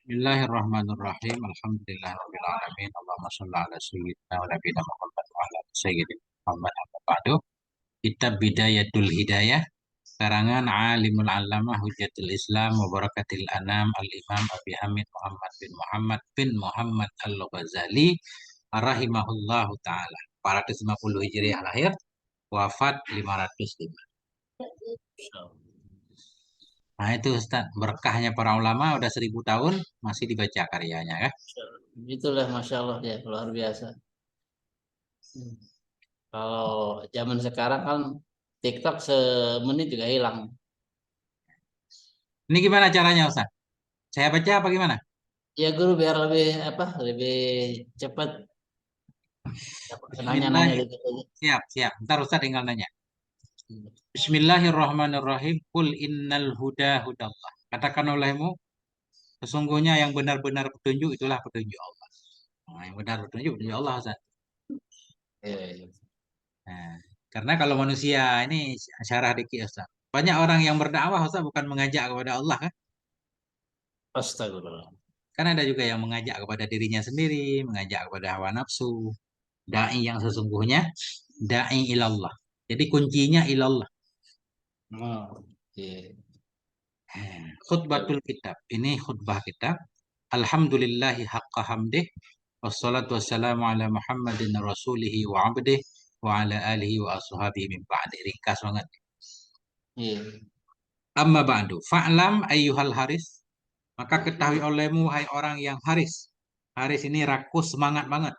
Bismillahirrahmanirrahim. Alhamdulillahirabbil alamin. Allahumma shalli ala sayyidina wa nabiyina Muhammad wa ala ali sayyidina Muhammad amma ba'du. Kitab Bidayatul Hidayah karangan Alimul Allamah Hujjatul Islam wa Barakatil Anam Al-Imam Abi Hamid Muhammad bin Muhammad Al-Ghazali rahimahullahu taala. 450 Hijriah lahir, wafat 505. Nah itu Ustaz, berkahnya para ulama udah 1000 tahun masih dibaca karyanya ya. Itulah Masya Allah ya, luar biasa. Kalau zaman sekarang kan TikTok semenit juga hilang. Ini gimana caranya Ustaz? Saya baca apa gimana? Ya guru biar lebih lebih cepat nanya-nanya Bismillah. gitu aja. Siap, siap. Ntar Ustaz tinggal nanya. Bismillahirrahmanirrahim. Qul innal huda hudallah. Katakan olehmu, sesungguhnya yang benar-benar petunjuk itulah petunjuk Allah. Nah, yang benar petunjuk Allah Ustaz. Iya, iya. Nah, karena kalau manusia ini syarah dikit Ustaz. Banyak orang yang berdakwah Ustaz bukan mengajak kepada Allah kan? Astagfirullah. Kan ada juga yang mengajak kepada dirinya sendiri, mengajak kepada hawa nafsu. Dai yang sesungguhnya dai ilallah. Jadi kuncinya ilallah. Oh, iya. Khutbatul kitab. Ini khutbah kitab. Alhamdulillahi haqqa hamdih. Wassalatu wassalamu ala Muhammadin rasulihi wa abdih. Wa ala alihi wa ashabihi min ba'di. Ringkas banget. Iya. Amma ba'du. Fa'lam ayyuhal haris. Maka ketahui olehmu hai orang yang haris. Haris ini rakus semangat banget.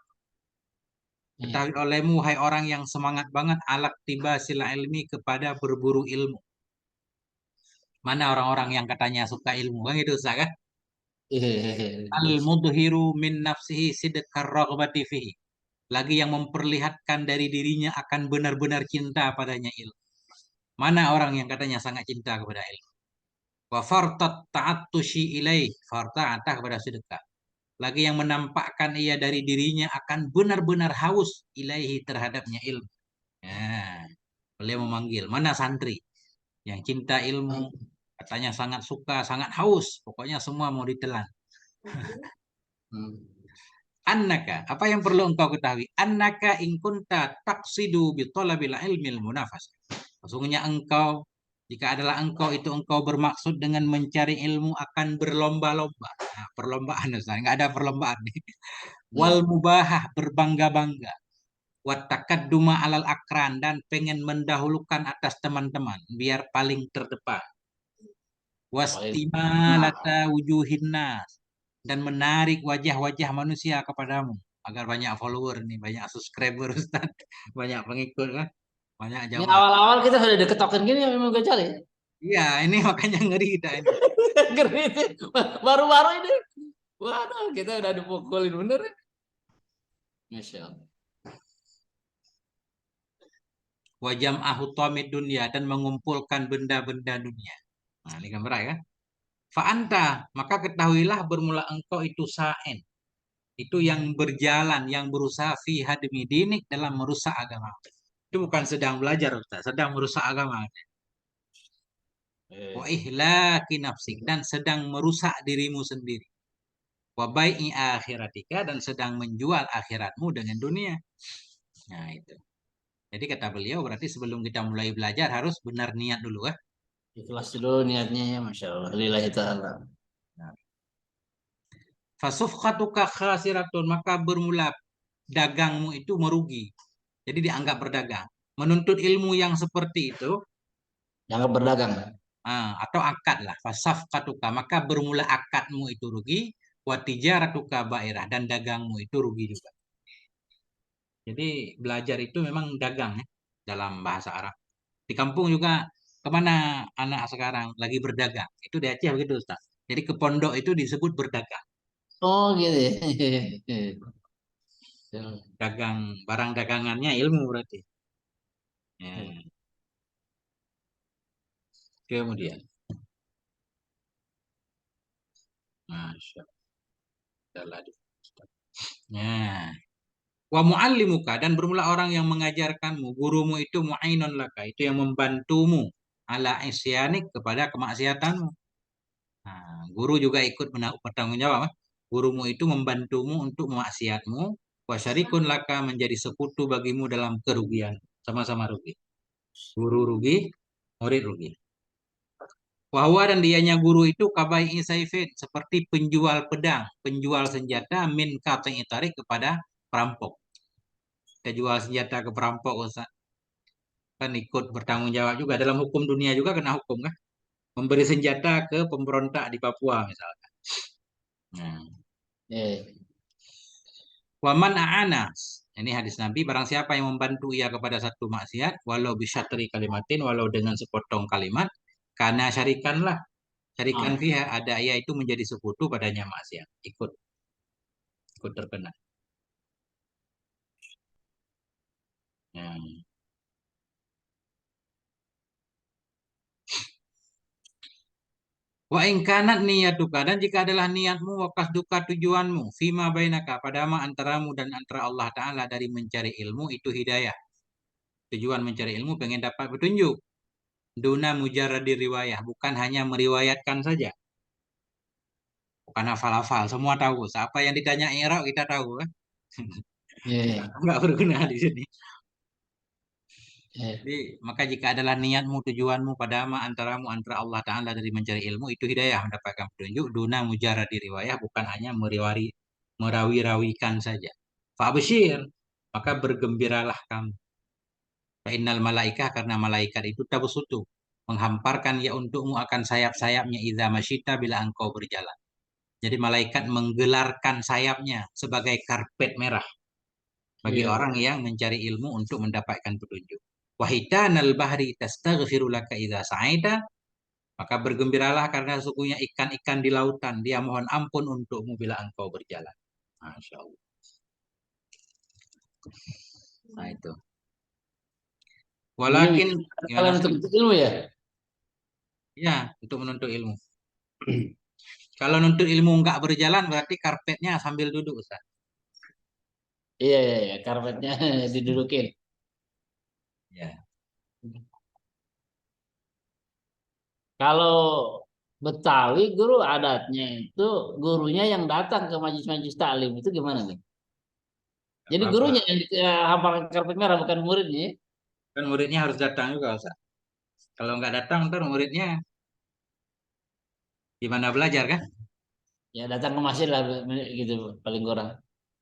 Iya. Ketahui olehmu hai orang yang semangat banget alak tiba sila ilmi kepada berburu ilmu. Mana orang-orang yang katanya suka ilmu kan itu Ustaz kan? Iya, iya, iya. Al-mudhiru min nafsihi sidqar raghbati fihi. Lagi yang memperlihatkan dari dirinya akan benar-benar cinta padanya ilmu. Mana orang yang katanya sangat cinta kepada ilmu? Wa fartat ta'attushi ilaih. Farta'atah kepada sedekah. Lagi yang menampakkan ia dari dirinya akan benar-benar haus ilaihi terhadapnya ilmu. Ya, beliau memanggil. Mana santri yang cinta ilmu, katanya sangat suka, sangat haus. Pokoknya semua mau ditelan. Hmm. Annaka, apa yang perlu engkau ketahui? Annaka in kunta taqsidu bi talabil ilmil munafas. Sesungguhnya engkau, jika adalah engkau itu engkau bermaksud dengan mencari ilmu akan berlomba-lomba. Nah, perlombaan Ustaz, enggak ada perlombaan nih. Wal Iya. mubahah berbangga-bangga. Wat takadduma alal akran dan pengen mendahulukan atas teman-teman biar paling terdepan. Paling nah, Wastimalata wujuhin nas dan menarik wajah-wajah manusia kepadamu agar banyak follower nih, banyak subscriber Ustaz, banyak pengikut kan, banyak ini jamaah. awal-awal kita sudah diketokin gini ya memang gak cari. Iya, ini makanya ngeri kita ini. Ngeri itu. Baru-baru ini. Waduh, kita udah dipukulin bener ya. Masya Allah. Wajam ahutamid dunia dan mengumpulkan benda-benda dunia. Nah, ini gambar ya. Fa'anta, maka ketahuilah bermula engkau itu sa'in. Itu yang berjalan, yang berusaha fi hadmi dinik dalam merusak agama. Itu bukan sedang belajar Ustaz, sedang merusak agama. Wa Eh, ihlaki nafsik dan sedang merusak dirimu sendiri. Wa bai'i akhiratika dan sedang menjual akhiratmu dengan dunia. Nah, itu. Jadi kata beliau berarti sebelum kita mulai belajar harus benar niat dulu ya. ikhlas dulu niatnya ya, Masya Allah. Lillahi ta'ala. Nah, fasufqatuka khasiratun maka bermula dagangmu itu merugi. Jadi dianggap berdagang. Menuntut ilmu yang seperti itu Jangan berdagang. atau akad lah. Fasafqatuka maka bermula akadmu itu rugi. Wa tijaratuka bairah dan dagangmu itu rugi juga. Jadi belajar itu memang dagang ya dalam bahasa Arab. Di kampung juga kemana anak sekarang lagi berdagang. Itu di Aceh begitu Ustaz. Jadi ke pondok itu disebut berdagang. Oh gitu ya. Dagang barang dagangannya ilmu berarti. Ya. Kemudian. Masya Allah. Nah, wa muallimuka dan bermula orang yang mengajarkanmu, gurumu itu mu'inun laka, itu yang membantumu ala isyanik kepada kemaksiatanmu. Nah, guru juga ikut bertanggung jawab. Gurumu itu membantumu untuk maksiatmu. Wasyarikun laka menjadi sekutu bagimu dalam kerugian. Sama-sama rugi. Guru rugi, murid rugi. Wahwa dan dianya guru itu kabai isaifin. Seperti penjual pedang, penjual senjata min kateng tarik kepada perampok. Kita jual senjata ke perampok, Ustaz. Kan ikut bertanggung jawab juga. Dalam hukum dunia juga kena hukum kan. Memberi senjata ke pemberontak di Papua misalnya. Nah. Ya. Waman a'anas. Ini hadis Nabi, barang siapa yang membantu ia kepada satu maksiat, walau bisyatri kalimatin, walau dengan sepotong kalimat, karena syarikanlah, syarikan Ah. fiha, ada ia itu menjadi sekutu padanya maksiat. Ikut terkena. Ya. Wa ingkanat niyatuka, dan jika adalah niatmu, wakas duka tujuanmu, fima bainaka, padama antaramu dan antara Allah Ta'ala dari mencari ilmu, itu hidayah. Tujuan mencari ilmu pengen dapat petunjuk. Duna mujarradi riwayah, bukan hanya meriwayatkan saja. Bukan hafal-hafal, semua tahu. Apa yang ditanya Irak kita tahu kan? Ya. Nggak berguna di sini. Ya. Jadi, maka jika adalah niatmu, tujuanmu padama antaramu antara Allah Ta'ala dari mencari ilmu, itu hidayah mendapatkan petunjuk. Duna mujarradi riwayah, bukan hanya merawi-rawikan saja. Fa'abshir, maka bergembiralah kamu. Fa'innal malaikah, karena malaikat itu tabusutu, menghamparkan ya untukmu akan sayap-sayapnya idza masyita bila engkau berjalan. Jadi malaikat menggelarkan sayapnya sebagai karpet merah bagi Ya. orang yang mencari ilmu untuk mendapatkan petunjuk. Wahitanal bahri tastaghfiru laka idza sa'aita, maka bergembiralah karena sesungguhnya ikan-ikan di lautan dia mohon ampun untukmu bila engkau berjalan. Masya Allah. Nah itu. Ini Walakin gimana kalian Ustaz? untuk ilmu ya? Ya, untuk menuntut ilmu. Kalau nuntut ilmu nggak berjalan berarti karpetnya sambil duduk Ustaz. Iya, iya, iya. Karpetnya didudukin. Ya. Kalau Betawi guru adatnya itu gurunya yang datang ke majelis-majelis taklim itu gimana nih? Nggak Jadi apa-apa. gurunya yang hafalkan karpet merah bukan muridnya, ya? Kan muridnya harus datang juga Ustaz. Kalau nggak datang ntar muridnya gimana belajar kan? Ya datang ke masjid lah gitu paling kurang.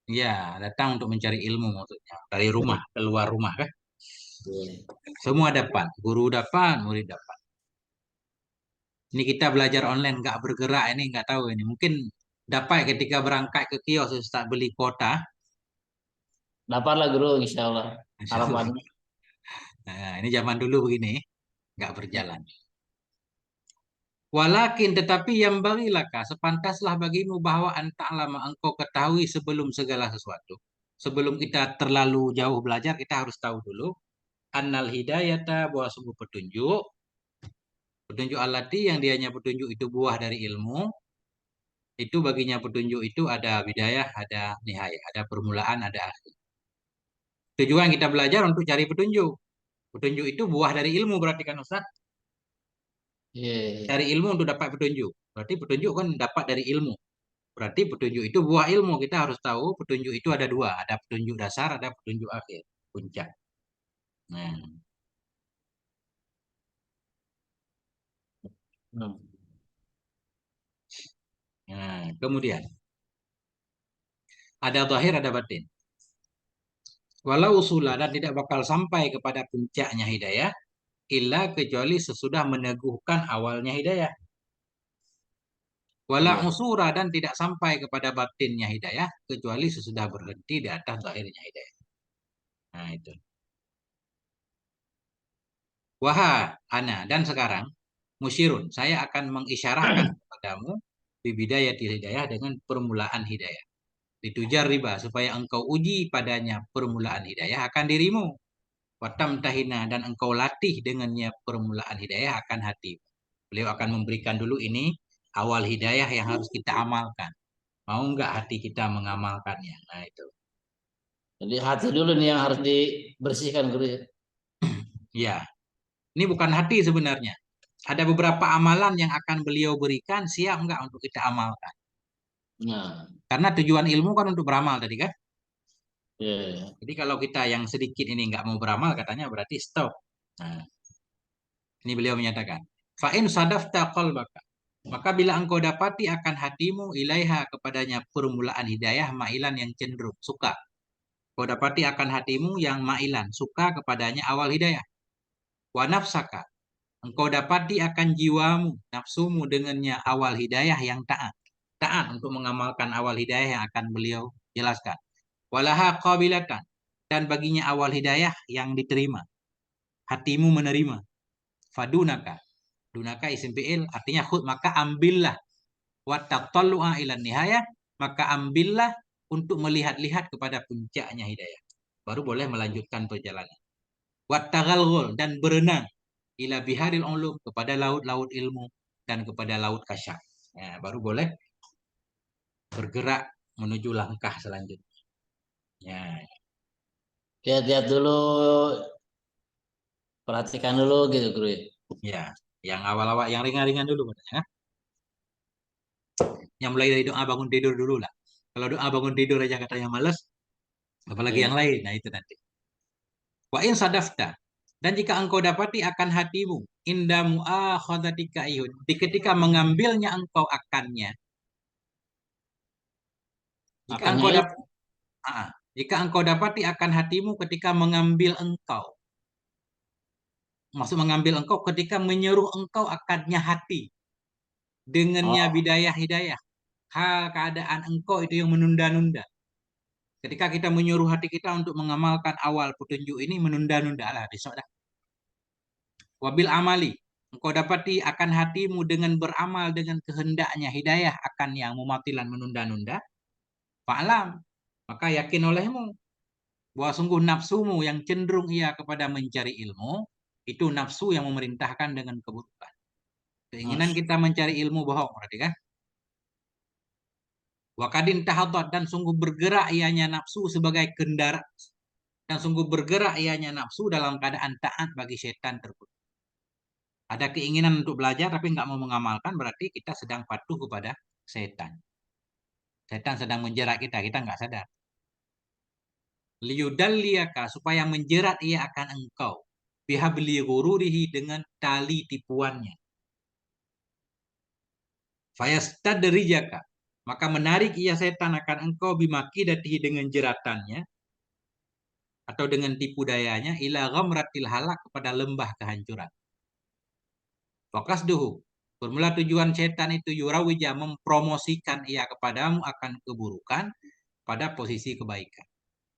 Iya, datang untuk mencari ilmu maksudnya. Dari rumah, keluar rumah kan. Iya. Semua dapat, guru dapat, murid dapat. Ini kita belajar online, nggak bergerak ini, nggak tahu ini. Mungkin dapat ketika berangkat ke kios, Ustaz beli kuota. Dapatlah guru insya Allah Masya Allah. harapannya. Nah, ini zaman dulu begini, nggak berjalan. Walakin tetapi yang bagilah sepantaslah bagimu bahwa lama engkau ketahui sebelum segala sesuatu. Sebelum kita terlalu jauh belajar, kita harus tahu dulu annal hidayata, bahwa sungguh petunjuk, petunjuk alati yang dianya petunjuk itu buah dari ilmu, itu baginya petunjuk itu ada bidayah, ada nihayah, ada permulaan, ada akhir. Tujuan kita belajar untuk cari petunjuk. Petunjuk itu buah dari ilmu berarti kan Ustaz? Iya, iya. Cari ilmu untuk dapat petunjuk. Berarti petunjuk kan dapat dari ilmu. Berarti petunjuk itu buah ilmu. Kita harus tahu petunjuk itu ada dua. Ada petunjuk dasar, ada petunjuk akhir. Puncak. Nah, Hmm. kemudian ada zahir, ada batin. Walau usulah dan tidak bakal sampai kepada puncaknya hidayah, illa kecuali sesudah meneguhkan awalnya hidayah. Wala Iya. usura dan tidak sampai kepada batinnya hidayah, kecuali sesudah berhenti di atas zahirnya hidayah. Nah itu. Wahai ana, dan sekarang musyirun, saya akan mengisyarahkan kepadamu bibidayah hidayah dengan permulaan hidayah. Ditujar riba supaya engkau uji padanya permulaan hidayah akan dirimu. Watam tahina, dan engkau latih dengannya permulaan hidayah akan hati. Beliau akan memberikan dulu ini awal hidayah yang harus kita amalkan. Mau nggak hati kita mengamalkannya? Nah itu. Jadi hati dulu nih yang harus dibersihkan guru, ya. Ya, ini bukan hati sebenarnya. ada beberapa amalan yang akan beliau berikan, siap nggak untuk kita amalkan? Nah, Karena tujuan ilmu kan untuk beramal tadi kan. ya. Jadi kalau kita yang sedikit ini nggak mau beramal, katanya berarti stop. Nah, ini beliau menyatakan, fa'in sadafta qalbaka. Maka bila engkau dapati akan hatimu ilaiha kepadanya permulaan hidayah mailan yang cenderung suka. Kau dapati akan hatimu yang mailan suka kepadanya awal hidayah. Wa nafsaka. Engkau dapati akan jiwamu, nafsumu dengannya awal hidayah yang taat. Taat untuk mengamalkan awal hidayah yang akan beliau jelaskan. Walaha qabilatan. Dan baginya awal hidayah yang diterima. Hatimu menerima. Fadunaka. Dunaka isim fi'il artinya khud, maka ambillah. Wattaqallu'a ilan nihayah. Maka ambillah untuk melihat-lihat kepada puncaknya hidayah. Baru boleh melanjutkan perjalanan. Wattaghalghul dan berenang ila biharil ulum kepada laut-laut ilmu dan kepada laut kasyaf. Ya, baru boleh bergerak menuju langkah selanjutnya. Ya, Lihat-lihat dulu, perhatikan dulu gitu, Guru. ya. Yang awal-awal, yang ringan-ringan dulu, ya. Yang mulai dari doa bangun tidur dulu lah. Kalau doa bangun tidur aja katanya males, apalagi yang Ya. lain. Nah itu nanti. Wa in sadafta. Dan jika engkau dapati akan hatimu, inda mu'akhadatika ihud. Ketika mengambilnya engkau akannya. Jika Makanya engkau itu. dapat, jika engkau dapati akan hatimu ketika mengambil engkau. Maksud mengambil engkau ketika menyeruh engkau akannya hati. Dengannya Oh, bidayah hidayah. Hal keadaan engkau itu yang menunda-nunda. Ketika kita menyuruh hati kita untuk mengamalkan awal petunjuk ini, menunda-nunda lah besok dah. Wabil amali. Engkau dapati akan hatimu dengan beramal dengan kehendaknya hidayah akan yang mematilan menunda-nunda. Fa'lam. Maka yakin olehmu bahwa sungguh nafsumu yang cenderung ia kepada mencari ilmu, itu nafsu yang memerintahkan dengan keburukan. Keinginan Mas. kita mencari ilmu bohong, berarti kan? Wakadin tahadat dan sungguh bergerak ianya nafsu sebagai kendara dan sungguh bergerak ianya nafsu dalam keadaan taat bagi setan terkutuk. Ada keinginan untuk belajar tapi nggak mau mengamalkan berarti kita sedang patuh kepada setan. Setan sedang menjerat kita, kita nggak sadar. Liyudalliyaka supaya menjerat ia akan engkau. Bihabli ghururihi dengan tali tipuannya. Fayastadrijaka. Maka menarik ia setan akan engkau bimakidatihi dengan jeratannya atau dengan tipu dayanya ila ghamratil halak kepada lembah kehancuran. Fakasduhu. Bermula tujuan setan itu yurawija mempromosikan ia kepadamu akan keburukan pada posisi kebaikan.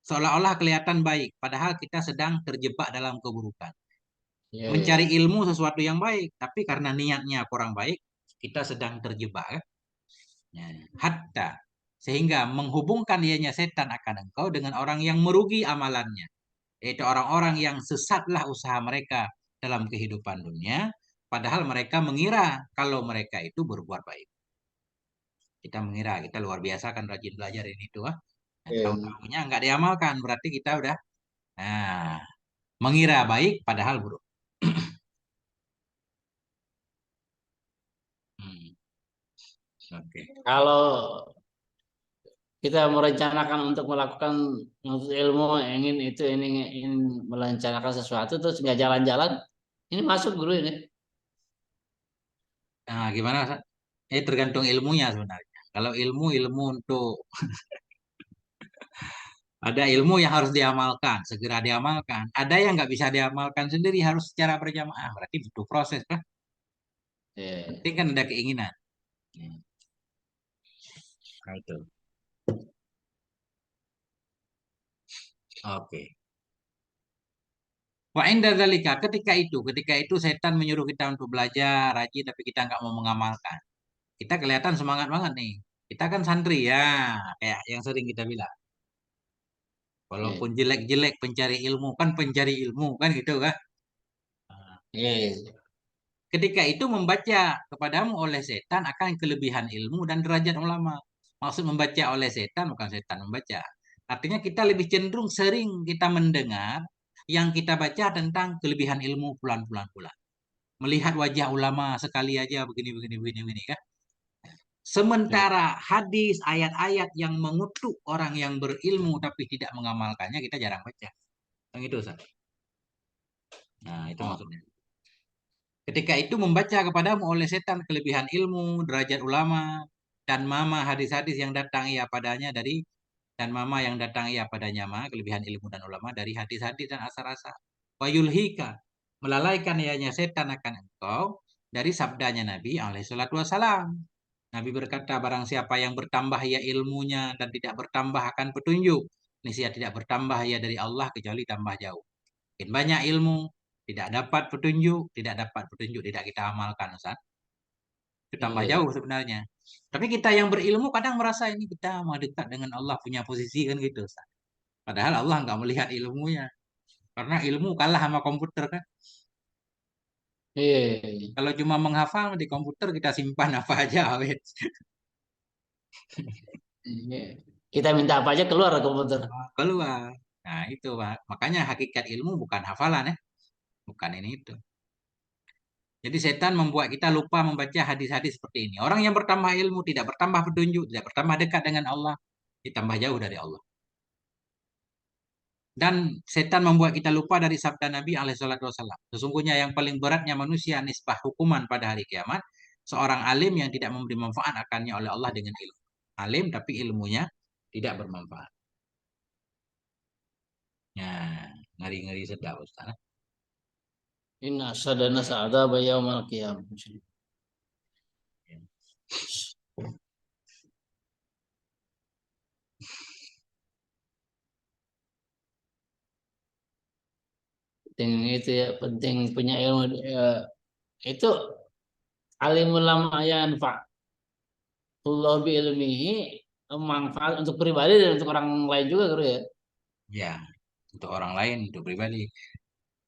Seolah-olah kelihatan baik, padahal kita sedang terjebak dalam keburukan. Ya, Mencari ya. ilmu sesuatu yang baik, tapi karena niatnya kurang baik, kita sedang terjebak. Ya. Hatta sehingga menghubungkan ianya setan akan engkau dengan orang yang merugi amalannya, yaitu orang-orang yang sesatlah usaha mereka dalam kehidupan dunia, padahal mereka mengira kalau mereka itu berbuat baik. Kita mengira kita luar biasa kan rajin belajar ini tuh, nah, Ya. tahu-tahunya nggak diamalkan, berarti kita udah nah, mengira baik padahal buruk. Hmm, oke. Kalau kita merencanakan untuk melakukan menuntut ilmu, ingin itu, ingin merencanakan sesuatu, terus nggak jalan-jalan, ini masuk, Guru, ini. Nah, gimana? Tergantung ilmunya sebenarnya. Kalau ilmu untuk ada ilmu yang harus diamalkan, segera diamalkan. Ada yang nggak bisa diamalkan sendiri, harus secara berjamaah. Berarti butuh proses kan? Ya. Penting kan ada keinginan. Nah, itu. Oke. Wa inda dzalika, ketika itu setan menyuruh kita untuk belajar, rajin, tapi kita nggak mau mengamalkan. Kita kelihatan semangat banget nih. Kita kan santri ya, kayak yang sering kita bilang. Ya. Walaupun jelek-jelek pencari ilmu, kan pencari ilmu, kan gitu kan? Ya. Ketika itu membaca kepadamu oleh setan akan kelebihan ilmu dan derajat ulama. Maksud membaca oleh setan bukan setan membaca. Artinya kita lebih cenderung sering kita mendengar yang kita baca tentang kelebihan ilmu pulan-pulan. melihat wajah ulama sekali aja begini begini begini begini kan. Iya. Sementara hadis, ayat-ayat yang mengutuk orang yang berilmu tapi tidak mengamalkannya kita jarang baca. Yang itu, Ustaz. Nah, itu Oh, maksudnya. Ketika itu membaca kepadamu oleh setan kelebihan ilmu, derajat ulama, dan mama hadis-hadis yang datang ia padanya dari dan mama yang datang ia padanya ma kelebihan ilmu dan ulama dari hadis-hadis dan asar-asar. Wa yulhika melalaikan ianya setan akan engkau dari sabdanya Nabi alaihi salatu wasalam. Nabi berkata, barang siapa yang bertambah ia ilmunya dan tidak bertambah akan petunjuk, niscaya tidak bertambah ia dari Allah kecuali tambah jauh. Makin banyak ilmu, tidak dapat petunjuk, tidak dapat petunjuk, tidak kita amalkan, Ustaz. Itu tambah iya. jauh sebenarnya. Tapi kita yang berilmu kadang merasa ini kita mau dekat dengan Allah punya posisi kan gitu, Ustaz. Padahal Allah nggak melihat ilmunya. Karena ilmu kalah sama komputer kan. Iya. Kalau cuma menghafal di komputer kita simpan apa aja, awet. Iya. Kita minta apa aja keluar komputer. Keluar. Nah itu Pak. Makanya hakikat ilmu bukan hafalan ya. Bukan ini itu. Jadi setan membuat kita lupa membaca hadis-hadis seperti ini. Orang yang bertambah ilmu tidak bertambah petunjuk, tidak bertambah dekat dengan Allah, ditambah jauh dari Allah. Dan setan membuat kita lupa dari sabda Nabi alaihissalam. Sesungguhnya yang paling beratnya manusia nisbah hukuman pada hari kiamat, seorang alim yang tidak memberi manfaat akannya oleh Allah dengan ilmu. Alim tapi ilmunya tidak bermanfaat. Nah, ngeri-ngeri sedap Ustaz. Inna sadana sa'adaba yaumal qiyamah. Penting itu ya, penting punya ilmu. Itu alim ulama yang Allah bi ilmihi manfaat untuk pribadi dan untuk orang lain juga guru ya. Ya, untuk orang lain, untuk pribadi.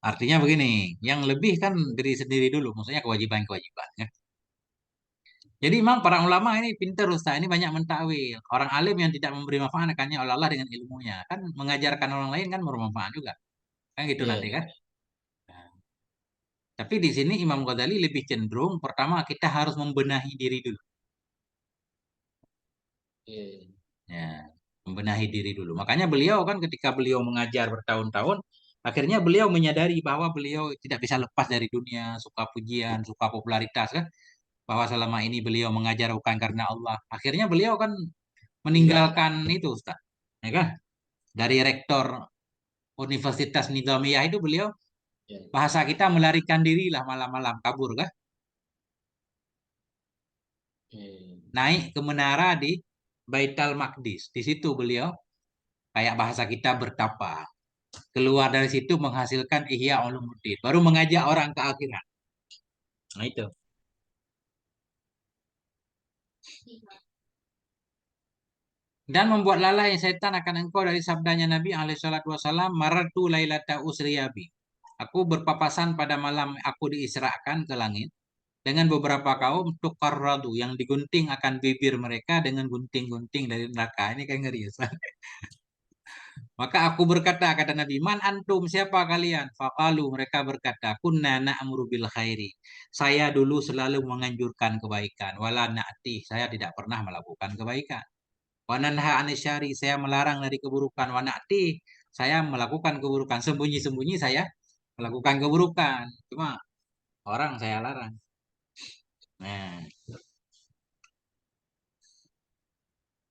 Artinya begini, yang lebih kan diri sendiri dulu, maksudnya kewajiban-kewajiban. Ya. Jadi memang para ulama ini pintar Ustaz, ini banyak mentakwil. Orang alim yang tidak memberi manfaat akannya oleh Allah dengan ilmunya. Kan mengajarkan orang lain kan bermanfaat juga. Kan gitu Iya, nanti kan. Nah, tapi di sini Imam Ghazali lebih cenderung pertama kita harus membenahi diri dulu. iya, Ya, membenahi diri dulu. Makanya beliau kan ketika beliau mengajar bertahun-tahun, akhirnya beliau menyadari bahwa beliau tidak bisa lepas dari dunia, suka pujian, suka popularitas kan. Bahwa selama ini beliau mengajar bukan karena Allah. Akhirnya beliau kan iya, meninggalkan itu Ustaz. Ya kan? Dari rektor Universitas Nizamiyah itu beliau iya, bahasa kita melarikan diri lah malam-malam kabur kan. iya. Naik ke menara di Baitul Maqdis. Di situ beliau kayak bahasa kita bertapa. Keluar dari situ menghasilkan Ihya Ulumuddin. Baru mengajak orang ke akhirat. Nah itu. Dan membuat lalai setan akan engkau dari sabdanya Nabi alaihissalam maratu lailata usriyabi. Aku berpapasan pada malam aku diisrakan ke langit dengan beberapa kaum tukarradu yang digunting akan bibir mereka dengan gunting-gunting dari neraka. Ini kayak ngeri Ustaz. Maka aku berkata, kata Nabi, man antum, siapa kalian? Fakalu, mereka berkata, kunna na'muru bil khairi. Saya dulu selalu menganjurkan kebaikan. Wala na'ti, saya tidak pernah melakukan kebaikan. Wa nanha anisyari, saya melarang dari keburukan. Wa na'ti, saya melakukan keburukan. Sembunyi-sembunyi saya melakukan keburukan. Cuma orang saya larang. Nah,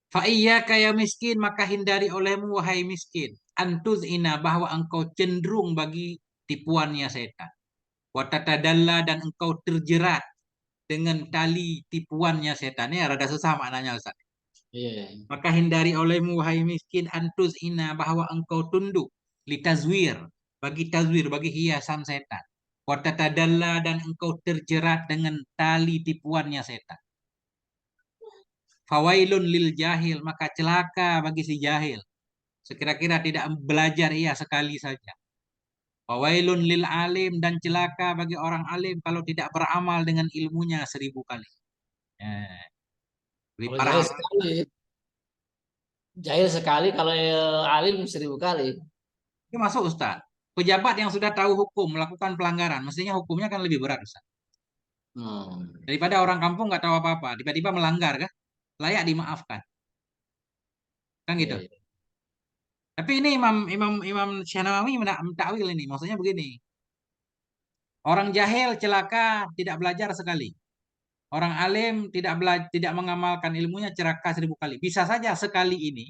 Fa'iyya kaya miskin, maka hindari olehmu wahai miskin. Antuz ina bahwa engkau cenderung bagi tipuannya setan. Watatadalla dan engkau terjerat dengan tali tipuannya setan. Ini rada susah maknanya Ustaz. Iya. Maka hindari olehmu wahai miskin antuz ina bahwa engkau tunduk litazwir bagi hiasan setan. Watatadalla dan engkau terjerat dengan tali tipuannya setan. Fawailun lil jahil, maka celaka bagi si jahil. Sekira-kira tidak belajar ia sekali saja. Fawailun lil alim dan celaka bagi orang alim kalau tidak beramal dengan ilmunya 1000 kali. Eh, lebih Kalau parah jahil orang. sekali, jahil sekali kalau alim 1000 kali. Itu masuk Ustaz. Pejabat yang sudah tahu hukum melakukan pelanggaran, mestinya hukumnya kan lebih berat, Ustaz. Hmm. Daripada orang kampung nggak tahu apa-apa, tiba-tiba melanggar kan, layak dimaafkan, kan Iya, gitu. iya. Tapi ini Imam Imam Imam Syanawi mentakwil ini, maksudnya begini. Orang jahil celaka tidak belajar sekali. Orang alim tidak mengamalkan ilmunya celaka 1.000 kali. Bisa saja sekali ini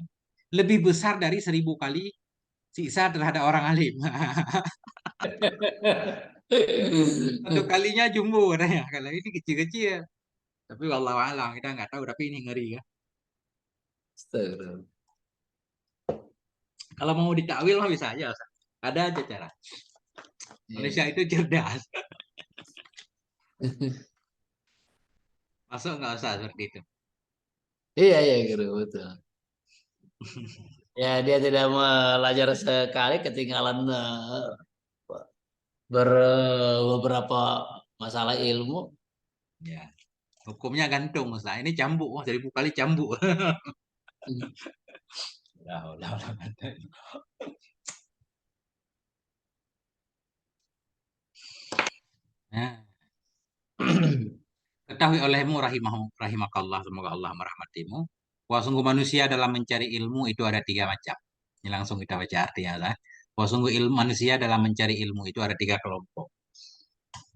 lebih besar dari 1.000 kali siksa terhadap orang alim. Satu kalinya jumbo katanya. Kalau ini kecil-kecil. Tapi wallahu alam kita nggak tahu. Tapi ini ngeri ya. Astagfirullah. Kalau mau ditakwil mah bisa aja, Ustaz. Ada aja cara. Iya, Manusia iya. itu cerdas. Masuk nggak usah seperti itu. Iya, iya, guru, betul. Ya, dia tidak belajar sekali ketinggalan beberapa masalah ilmu. Ya, hukumnya gantung, Ustaz. Ini cambuk, 1.000 kali cambuk. Ya, udah, udah. Nah, ketahui olehmu rahimakallah, semoga Allah merahmatimu. Bahwa sungguh manusia dalam mencari ilmu itu ada 3 macam. Ini langsung kita baca artinya lah. Bahwa sungguh manusia dalam mencari ilmu itu ada 3 kelompok.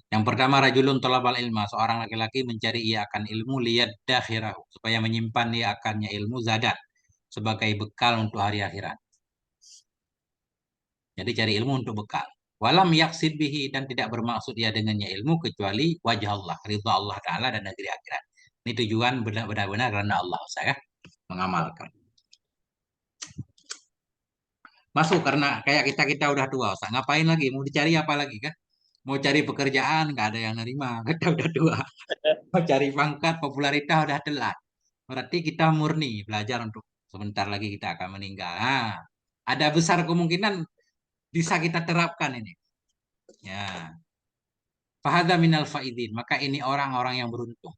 Yang pertama rajulun thalabal ilma, seorang laki-laki mencari ia akan ilmu liyaddakhirahu, supaya menyimpan ia akannya ilmu zadat sebagai bekal untuk hari akhirat. Jadi cari ilmu untuk bekal. Walam yaksid bihi, dan tidak bermaksud ia dengannya ilmu kecuali wajah Allah, ridha Allah Ta'ala dan negeri akhirat. Ini tujuan benar-benar karena Allah, saya mengamalkan. Masuk karena kayak kita udah tua, Ustaz. Ngapain lagi? Mau dicari apa lagi kan? Mau cari pekerjaan nggak ada yang nerima, kita udah tua. Mau cari pangkat, popularitas udah telat. Berarti kita murni belajar untuk sebentar lagi kita akan meninggal. Nah, ada besar kemungkinan bisa kita terapkan ini. Ya, fahadha minal faidin. Maka ini orang-orang yang beruntung.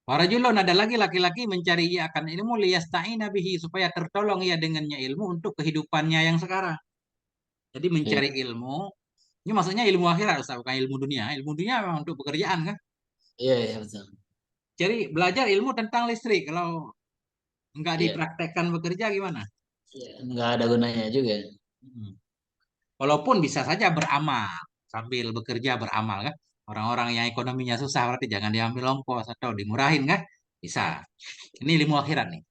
Warajulun ada lagi laki-laki mencari ia akan ilmu liyasta'ina bihi, supaya tertolong ia dengannya ilmu untuk kehidupannya yang sekarang. Jadi Iya, mencari ilmu, ini maksudnya ilmu akhirat, Ustaz, bukan ilmu dunia. Ilmu dunia memang untuk pekerjaan kan. iya, iya, betul. Jadi belajar ilmu tentang listrik. Kalau nggak Iya, dipraktekkan bekerja gimana? iya. Nggak ada gunanya juga. Hmm. Walaupun bisa saja beramal sambil bekerja beramal kan. Orang-orang yang ekonominya susah berarti jangan diambil ongkos atau dimurahin kan. Bisa. Ini ilmu akhirat nih.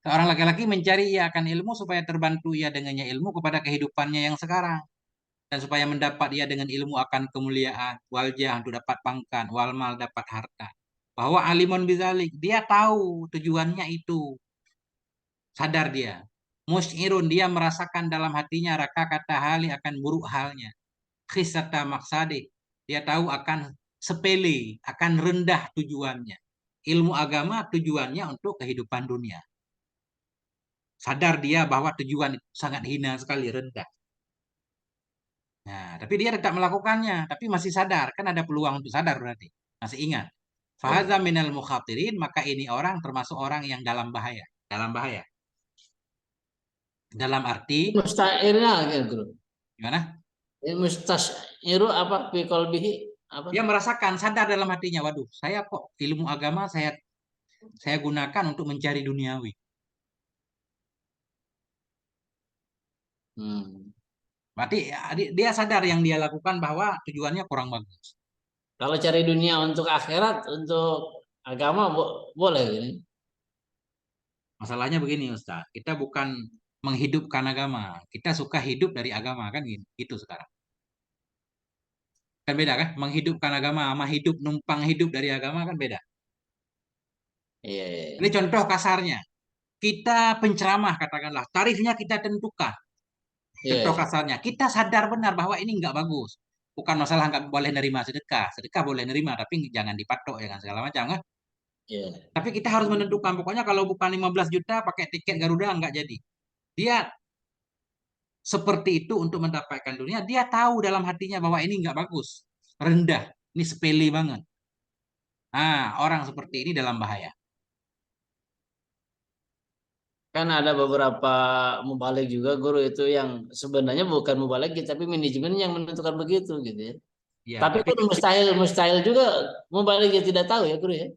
Seorang laki-laki mencari ia akan ilmu supaya terbantu ia dengannya ilmu kepada kehidupannya yang sekarang. Dan supaya mendapat ia dengan ilmu akan kemuliaan, waljah untuk dapat pangkat, walmal dapat harta. Bahwa alimun bizalik, dia tahu tujuannya itu. Sadar dia. Musyirun, dia merasakan dalam hatinya raka kata hali akan buruk halnya. Khisata maksadi, dia tahu akan sepele, akan rendah tujuannya. Ilmu agama tujuannya untuk kehidupan dunia. Sadar dia bahwa tujuan itu sangat hina sekali, rendah. Nah, tapi dia tetap melakukannya, tapi masih sadar. Kan ada peluang untuk sadar berarti. Masih ingat. Fahaza Iya. minal mukhatirin, maka ini orang termasuk orang yang dalam bahaya. Dalam bahaya. Dalam arti, Mustairnya gitu, guru. gimana? Mustairu apa fi qalbihi apa? Dia merasakan, sadar dalam hatinya, waduh, saya kok ilmu agama saya gunakan untuk mencari duniawi. Hmm. Berarti ya, dia sadar yang dia lakukan bahwa tujuannya kurang bagus. Kalau cari dunia untuk akhirat, untuk agama boleh gini. Masalahnya begini, Ustaz. Kita bukan menghidupkan agama. Kita suka hidup dari agama, kan gitu. Itu sekarang. Kan beda kan? Menghidupkan agama sama hidup, numpang hidup dari agama kan beda. Iya, iya, Ini iya. contoh kasarnya. Kita penceramah katakanlah, tarifnya kita tentukan. Iya, Contoh iya. kasarnya, kita sadar benar bahwa ini nggak bagus. Bukan masalah nggak boleh nerima sedekah. Sedekah boleh nerima, tapi jangan dipatok, jangan segala macam kan. Iya. Tapi kita harus menentukan, pokoknya kalau bukan 15 juta pakai tiket Garuda nggak jadi. Dia seperti itu untuk mendapatkan dunia. Dia tahu dalam hatinya bahwa ini nggak bagus, rendah, ini sepele banget. Nah, orang seperti ini dalam bahaya. kan ada beberapa mubalik juga guru itu yang sebenarnya bukan mubalik tapi manajemen yang menentukan begitu gitu ya. Ya, Tapi tapi kan mustahil mustahil juga mubalik yang tidak tahu ya guru ya.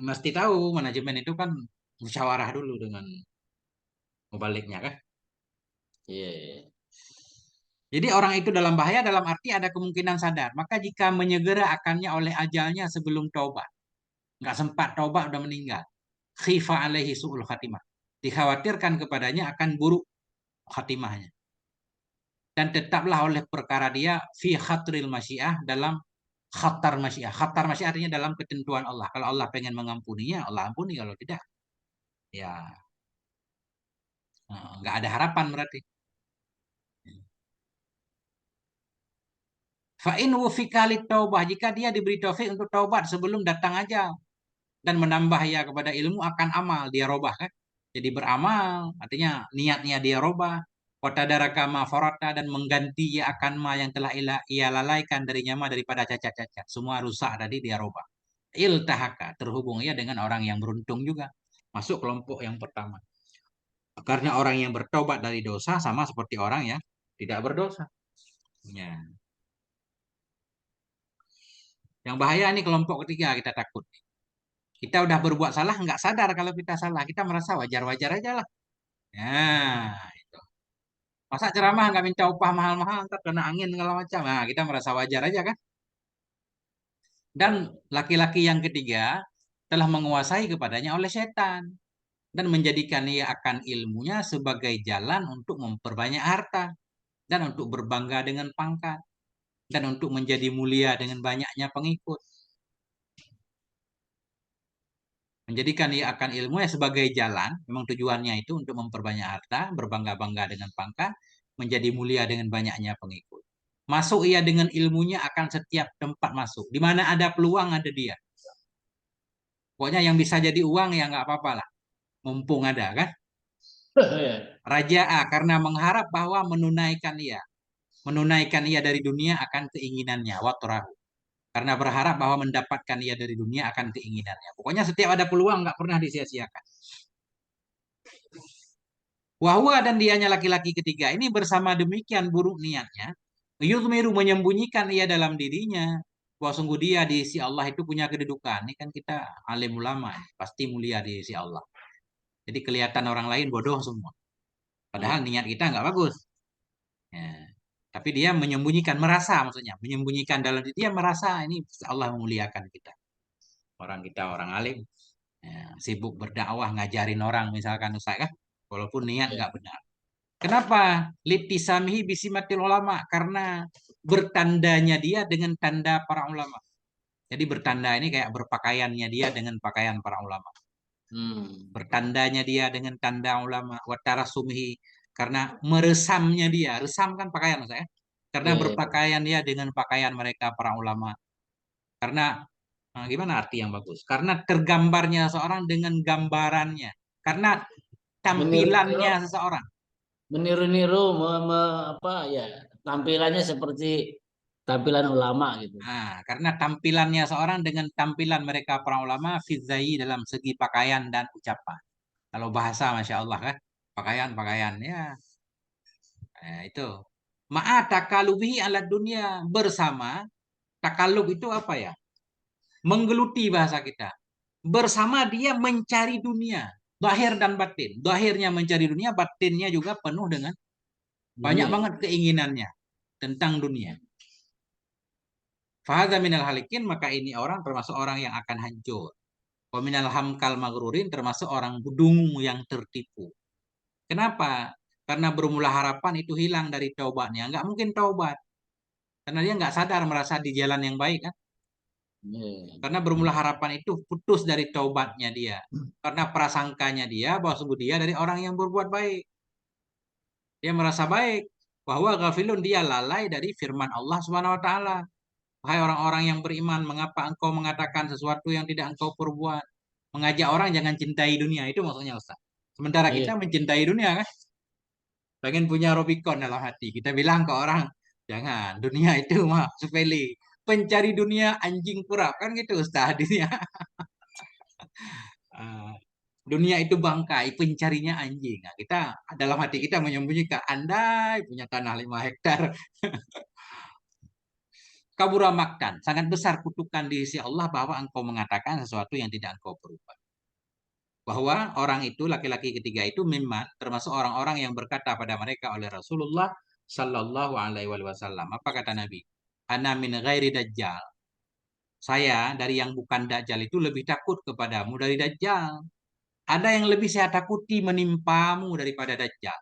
mesti tahu manajemen itu kan musyawarah dulu dengan mubaliknya kan. Iya, iya. Jadi orang itu dalam bahaya dalam arti ada kemungkinan sadar. Maka jika menyegera akannya oleh ajalnya sebelum taubat, nggak sempat taubat udah meninggal. Khifa alaihi su'ul khatimah. Dikhawatirkan kepadanya akan buruk khatimahnya. Dan tetaplah oleh perkara dia fi khatril masyiah dalam khatar masyiah. Khatar masyiah artinya dalam ketentuan Allah. Kalau Allah pengen mengampuninya, Allah ampuni. Kalau tidak, ya nggak ada harapan berarti. Fa'in wufikalit taubah. Jika dia diberi taufik untuk taubat sebelum datang ajal. Dan menambah ya kepada ilmu akan amal. Dia robah kan. Jadi beramal. Artinya niatnya dia robah. Watadaraka ma farata dan mengganti ya akan ma yang telah ia lalaikan darinya ma daripada cacat-cacat. Semua rusak tadi dia robah. Iltahaka. Terhubung ya dengan orang yang beruntung juga. Masuk kelompok yang pertama. Karena orang yang bertobat dari dosa sama seperti orang yang tidak berdosa. Ya. Yang bahaya ini kelompok ketiga kita takut. Kita udah berbuat salah, nggak sadar kalau kita salah. Kita merasa wajar-wajar aja lah. Ya, itu. Masa ceramah nggak minta upah mahal-mahal, ntar kena angin segala macam. Nah, kita merasa wajar aja kan. Dan laki-laki yang ketiga telah menguasai kepadanya oleh setan. Dan menjadikan ia akan ilmunya sebagai jalan untuk memperbanyak harta. Dan untuk berbangga dengan pangkat. Dan untuk menjadi mulia dengan banyaknya pengikut. Menjadikan ia akan ilmunya sebagai jalan, memang tujuannya itu untuk memperbanyak harta, berbangga-bangga dengan pangkat, menjadi mulia dengan banyaknya pengikut. Masuk ia dengan ilmunya akan setiap tempat masuk. Di mana ada peluang ada dia. Pokoknya yang bisa jadi uang ya nggak apa-apa lah. Mumpung ada kan. Raja A karena mengharap bahwa menunaikan ia. Menunaikan ia dari dunia akan keinginannya. Watrahu. Karena berharap bahwa mendapatkan ia dari dunia akan keinginannya. Pokoknya setiap ada peluang nggak pernah disia-siakan. Wahwa dan dianya laki-laki ketiga ini bersama demikian buruk niatnya. Yudmiru menyembunyikan ia dalam dirinya. Bahwa sungguh dia di sisi Allah itu punya kedudukan. Ini kan kita alim ulama. Pasti mulia di sisi Allah. Jadi kelihatan orang lain bodoh semua. Padahal Iya. niat kita nggak bagus. Ya. Tapi dia menyembunyikan, merasa maksudnya. Menyembunyikan dalam diri dia merasa ini Allah memuliakan kita. Orang kita orang alim. Ya, sibuk berdakwah ngajarin orang misalkan Ustaz kan. Walaupun niat Iya. nggak benar. Kenapa? Litisamihi bisimatil ulama. Karena bertandanya dia dengan tanda para ulama. Jadi bertanda ini kayak berpakaiannya dia dengan pakaian para ulama. Hmm. Bertandanya dia dengan tanda ulama. Watarasumihi. Karena meresamnya dia. Resam kan pakaian saya. Karena Iya, iya. berpakaian dia dengan pakaian mereka para ulama. Karena gimana arti yang bagus? Karena tergambarnya seorang dengan gambarannya. Karena Meniru-niru, tampilannya seseorang. meniru-niru, apa ya, tampilannya seperti tampilan ulama gitu. Nah, karena tampilannya seorang dengan tampilan mereka para ulama fidzai dalam segi pakaian dan ucapan. Kalau bahasa, masya Allah kan, pakaian-pakaian ya, itu. Ma'a takalubihi alat dunia bersama takalub itu apa ya? Menggeluti bahasa kita. Bersama dia mencari dunia, zahir dan batin. Zahirnya mencari dunia, batinnya juga penuh dengan banyak Dunia. banget keinginannya tentang dunia. Fahadha minal halikin, maka ini orang termasuk orang yang akan hancur. Waminal hamkal magrurin termasuk orang dungu yang tertipu. Kenapa? Karena bermula harapan itu hilang dari taubatnya. Nggak mungkin taubat. Karena dia nggak sadar merasa di jalan yang baik kan. Iya. Karena bermula harapan itu putus dari taubatnya dia. Karena prasangkanya dia bahwa sungguh dia dari orang yang berbuat baik. Dia merasa baik. Bahwa gafilun dia lalai dari firman Allah Subhanahu wa taala. Hai orang-orang yang beriman, mengapa engkau mengatakan sesuatu yang tidak engkau perbuat? Mengajak orang jangan cintai dunia. Itu maksudnya Ustaz. Sementara kita Iya. mencintai dunia kan. Pengen punya Rubicon dalam hati. Kita bilang ke orang, jangan. Dunia itu mah sepele. Pencari dunia anjing pura. Kan gitu Ustaz. Dunia. Ah, Dunia itu bangkai, pencarinya anjing. Nah, kita dalam hati kita menyembunyikan, andai punya tanah 5 hektar. Kabura maktan, sangat besar kutukan di sisi Allah bahwa engkau mengatakan sesuatu yang tidak engkau perubah. Bahwa orang itu, laki-laki ketiga itu memang termasuk orang-orang yang berkata pada mereka oleh Rasulullah Sallallahu Alaihi Wasallam. Apa kata Nabi? Ana min ghairi dajjal. Saya dari yang bukan dajjal itu lebih takut kepadamu dari dajjal. Ada yang lebih saya takuti menimpamu daripada dajjal.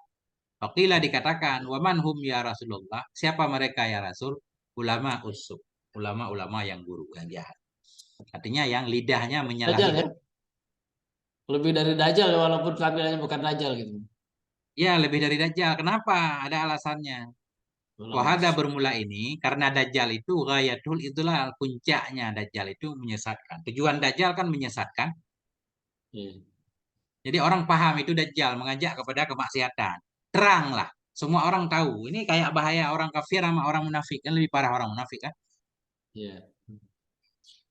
Waqila dikatakan, waman hum ya Rasulullah. Siapa mereka ya Rasul? Ulama usuk. Ulama-ulama yang buruk, yang jahat. Artinya yang lidahnya Dajjal menyalahi. ya. Lebih dari Dajjal walaupun tampilannya bukan Dajjal gitu. Ya, lebih dari Dajjal. Kenapa? Ada alasannya. Ulama. Wahada bermula ini karena Dajjal itu ghayatul itulah puncaknya Dajjal itu menyesatkan. Tujuan Dajjal kan menyesatkan. Iya. Jadi orang paham itu Dajjal mengajak kepada kemaksiatan. Teranglah. Semua orang tahu. Ini kayak bahaya orang kafir sama orang munafik. Kan lebih parah orang munafik kan. Iya.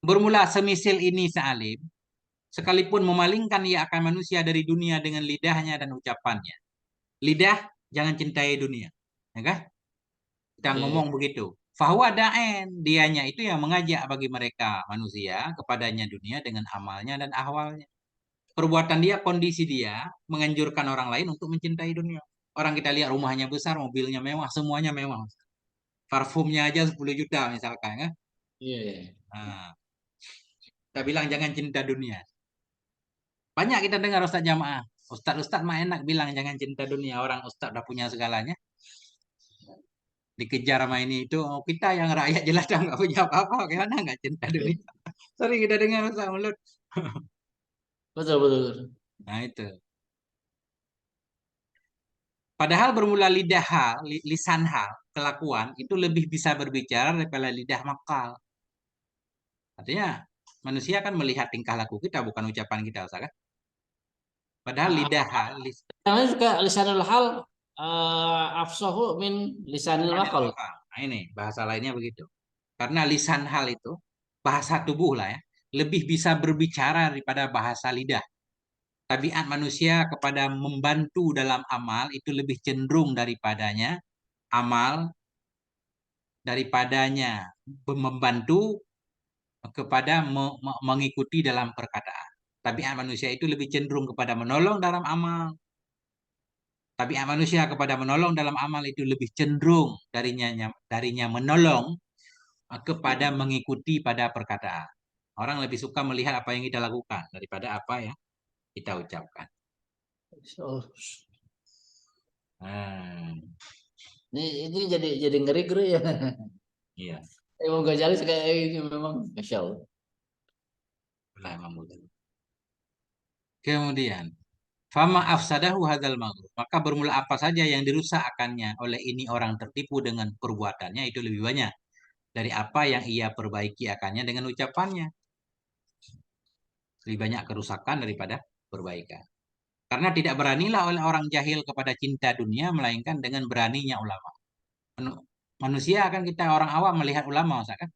Bermula semisil ini Sa'alim. Sekalipun memalingkan ia akan manusia dari dunia dengan lidahnya dan ucapannya. Lidah jangan cintai dunia. Ya kan? Kita Iya. ngomong begitu. Fahuwa da'en. Dianya itu yang mengajak bagi mereka manusia kepadanya dunia dengan amalnya dan ahwalnya. Perbuatan dia, kondisi dia menganjurkan orang lain untuk mencintai dunia. Orang kita lihat rumahnya besar, mobilnya mewah, semuanya mewah. Parfumnya aja 10 juta misalkan. Ya. Iya. Iya. Nah, kita bilang jangan cinta dunia. Banyak kita dengar Ustaz jamaah. Ustaz-ustaz mah enak bilang jangan cinta dunia. Orang ustaz udah punya segalanya. Dikejar sama ini itu. Oh, kita yang rakyat jelas dah nggak punya apa-apa. Gimana nggak cinta dunia? Sering kita dengar Ustaz mulut. Betul, betul, betul. Nah itu. Padahal bermula lidah hal, lisan hal, kelakuan itu lebih bisa berbicara daripada lidah makal. Artinya manusia kan melihat tingkah laku kita bukan ucapan kita, Ustaz kan? Padahal Ah, lidah hal, namanya juga lisanul hal afsahu min lisanil lisanil maqal. makal. Nah ini bahasa lainnya begitu. Karena lisan hal itu bahasa tubuh lah ya, lebih bisa berbicara daripada bahasa lidah. Tabiat manusia kepada membantu dalam amal itu lebih cenderung daripadanya membantu kepada mengikuti dalam perkataan. Tabiat manusia itu lebih cenderung kepada menolong dalam amal. Tabiat manusia kepada menolong dalam amal itu lebih cenderung darinya menolong kepada mengikuti pada perkataan. Orang lebih suka melihat apa yang kita lakukan daripada apa yang kita ucapkan. Oh, Hmm, ini jadi ngeri-ngeri ya. iya, Imam Ghazali kayak ini memang Masya Allah. lah Imam Ghazali. Kemudian, fama afsadahu hadzal maghrur. Maka bermula apa saja yang dirusak akannya oleh ini orang tertipu dengan perbuatannya itu lebih banyak dari apa yang ia perbaiki akannya dengan ucapannya. Lebih banyak kerusakan daripada perbaikan. Karena tidak beranilah oleh orang jahil kepada cinta dunia, melainkan dengan beraninya ulama. Manusia kan kita orang awam melihat ulama, Ustaz, kan?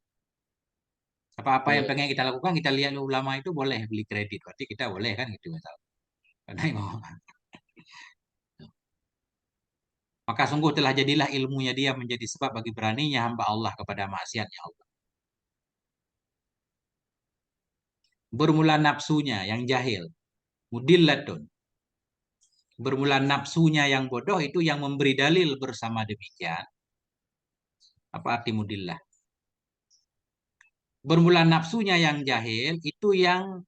Apa-apa yang Iya. pengen kita lakukan, kita lihat ulama itu boleh beli kredit. Berarti kita boleh kan gitu misal. Karena maka sungguh telah jadilah ilmunya dia menjadi sebab bagi beraninya hamba Allah kepada maksiatnya Allah. Bermula nafsunya yang jahil, mudillatun. Bermula nafsunya yang bodoh itu yang memberi dalil bersama demikian. Apa arti mudillah? Bermula nafsunya yang jahil itu yang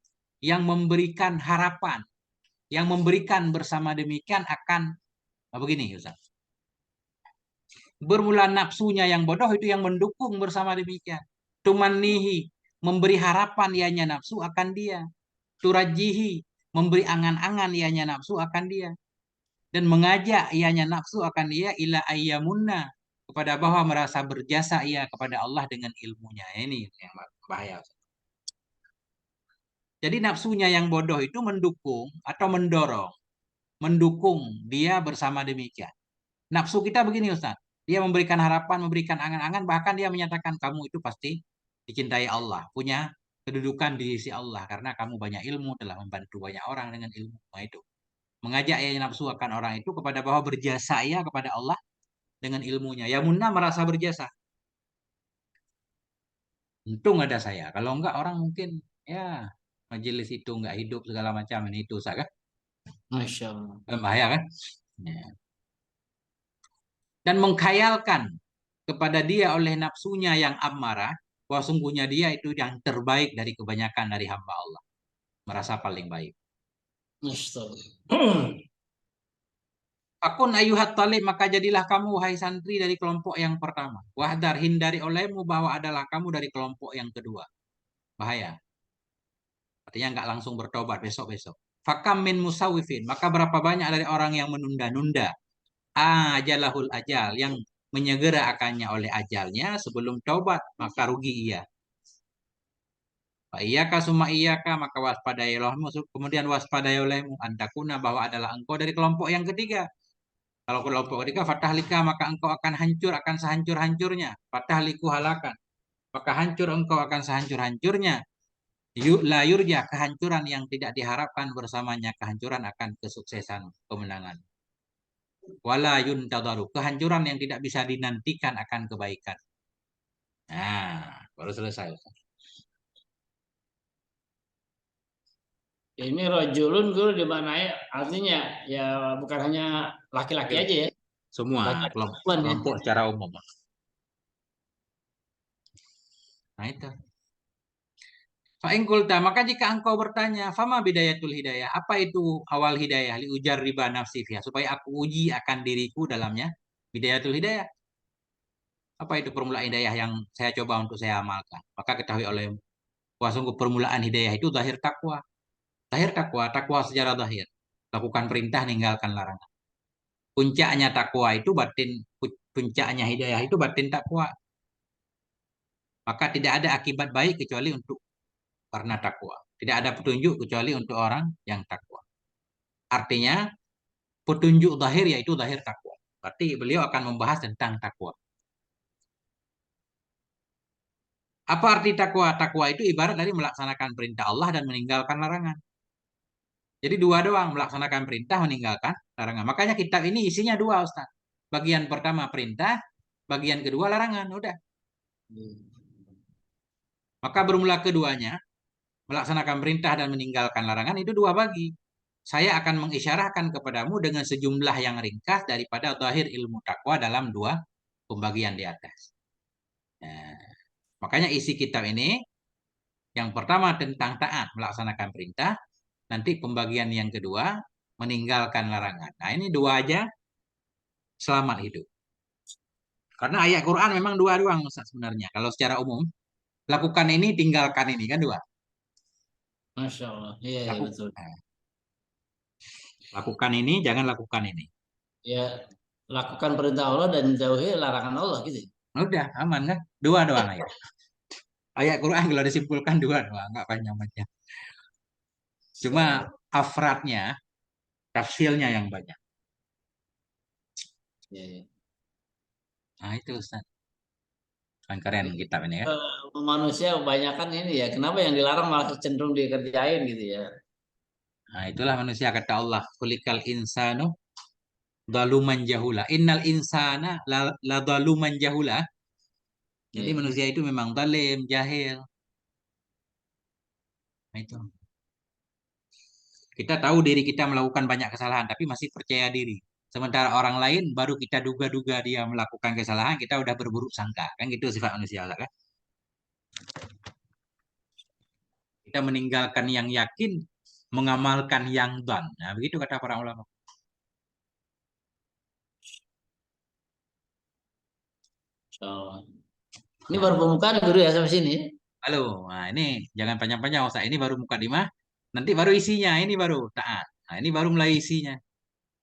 memberikan harapan, yang memberikan bersama demikian akan begini Ustaz. Bermula nafsunya yang bodoh itu yang mendukung bersama demikian. Tumanihi, memberi harapan ianya nafsu akan dia. Turajihi, memberi angan-angan ianya nafsu akan dia. Dan mengajak ianya nafsu akan dia ila ayyamunna, kepada bahwa merasa berjasa ia kepada Allah dengan ilmunya. Ini yang bahaya. Jadi nafsunya yang bodoh itu mendukung atau mendukung dia bersama demikian. Nafsu kita begini Ustaz. Dia memberikan harapan, memberikan angan-angan, bahkan dia menyatakan kamu itu pasti dicintai Allah, punya kedudukan di sisi Allah karena kamu banyak ilmu, telah membantu banyak orang dengan ilmu. Nah, itu mengajak ia nafsu akan orang itu kepada bahwa berjasa ia kepada Allah dengan ilmunya. Ya Munna merasa berjasa. Untung ada saya. Kalau enggak orang mungkin ya majelis itu enggak hidup segala macam ini itu kan Masya Allah. bahaya kan. Ya. Dan mengkhayalkan kepada dia oleh nafsunya yang amarah bahwa sungguhnya dia itu yang terbaik dari kebanyakan dari hamba Allah. Merasa paling baik. Masya Allah. Akun ayuhat talib, maka jadilah kamu wahai santri dari kelompok yang pertama. Wahdar, hindari olehmu bahwa adalah kamu dari kelompok yang kedua. Bahaya. Artinya nggak langsung bertobat besok-besok. Fakam min musawifin, maka berapa banyak dari orang yang menunda-nunda ajalahul ajal, yang menyegera akannya oleh ajalnya sebelum taubat, maka rugi ia. Fa iyyaka summa iyyaka, maka waspadailah,mu kemudian waspadai olehmu antakuna, bahwa adalah engkau dari kelompok yang ketiga. Kalau kelompok ketiga fatahlika, maka engkau akan hancur, akan sehancur-hancurnya. Fatahliku halakan, maka hancur engkau akan sehancur-hancurnya. La yurja, kehancuran yang tidak diharapkan bersamanya kehancuran akan kesuksesan kemenangan. Wala yuntadaru, kehancuran yang tidak bisa dinantikan akan kebaikan. Nah, baru selesai. Ini rojulun guru dimaknai artinya ya bukan hanya laki-laki aja ya, Semua laki-laki kelompok, perempuan ya. kelompok secara umum. Nah itu. Fa'ingkulta, maka jika engkau bertanya, fama bidayatul hidayah, apa itu awal hidayah? Li ujar riba nafsi fiha, supaya aku uji akan diriku dalamnya. Bidayatul hidayah. Apa itu permulaan hidayah yang saya coba untuk saya amalkan? Maka ketahui oleh wah sungguh permulaan hidayah itu zahir takwa. Zahir takwa, takwa secara zahir. Lakukan perintah, ninggalkan larangan. Puncaknya takwa itu batin, puncaknya hidayah itu batin takwa. Maka tidak ada akibat baik kecuali untuk karena takwa. Tidak ada petunjuk kecuali untuk orang yang takwa. Artinya petunjuk zahir yaitu zahir takwa. Berarti beliau akan membahas tentang takwa. Apa arti takwa? Takwa itu ibarat dari melaksanakan perintah Allah dan meninggalkan larangan. Jadi dua doang, melaksanakan perintah, meninggalkan larangan. Makanya kitab ini isinya dua, Ustaz. Bagian pertama perintah, bagian kedua larangan. Udah. Maka bermula keduanya, melaksanakan perintah dan meninggalkan larangan itu dua bagi. Saya akan mengisyarahkan kepadamu dengan sejumlah yang ringkas daripada zahir ilmu takwa dalam dua pembagian di atas. Nah, makanya isi kitab ini yang pertama tentang taat, melaksanakan perintah, nanti pembagian yang kedua meninggalkan larangan. Nah, ini dua aja selamat hidup. Karena ayat Quran memang dua doang Ustaz sebenarnya. Kalau secara umum, lakukan ini, tinggalkan ini kan dua. Masya Allah, iya ya, Laku, betul. nah, lakukan ini, jangan lakukan ini. Ya lakukan perintah Allah dan jauhi larangan Allah gitu. Udah aman kan? Dua doang ayat. Ayat Quran kalau disimpulkan dua doang, nggak panjang-panjang. Cuma afradnya, tafsirnya yang banyak. Ya, ya. Nah itu Ustaz. Kan keren kitab ini ya. Manusia kebanyakan ini ya, kenapa yang dilarang malah cenderung dikerjain gitu ya. Nah itulah manusia kata Allah. Kulikal insanu daluman jahula. Innal insana la daluman jahula. Jadi Iya. manusia itu memang zalim, jahil. Nah itu. Kita tahu diri kita melakukan banyak kesalahan, tapi masih percaya diri. Sementara orang lain baru kita duga-duga dia melakukan kesalahan, kita udah berburuk sangka. Kan gitu sifat manusia, kan? Kita meninggalkan yang yakin, mengamalkan yang dan. Nah, begitu kata para ulama. Insya Allah. Ini Nah, baru pembukaan guru ya sampai sini. halo. Nah, ini jangan panjang-panjang, Ustaz. Ini baru muka lima. Nanti baru isinya. Ini baru taat. Nah, ini baru mulai isinya.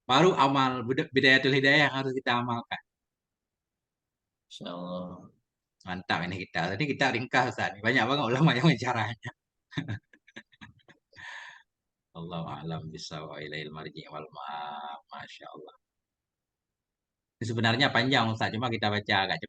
Baru amal bidayatul hidayah yang harus kita amalkan. Insya Allah. Mantap ini kita. Tadi kita ringkas, Ustaz. Banyak banget ulama yang bicaranya. Allah a'lam bisawab ilail marji wal ma'ab. Masya Allah. Ini sebenarnya panjang Ustaz, cuma kita baca agak cepat.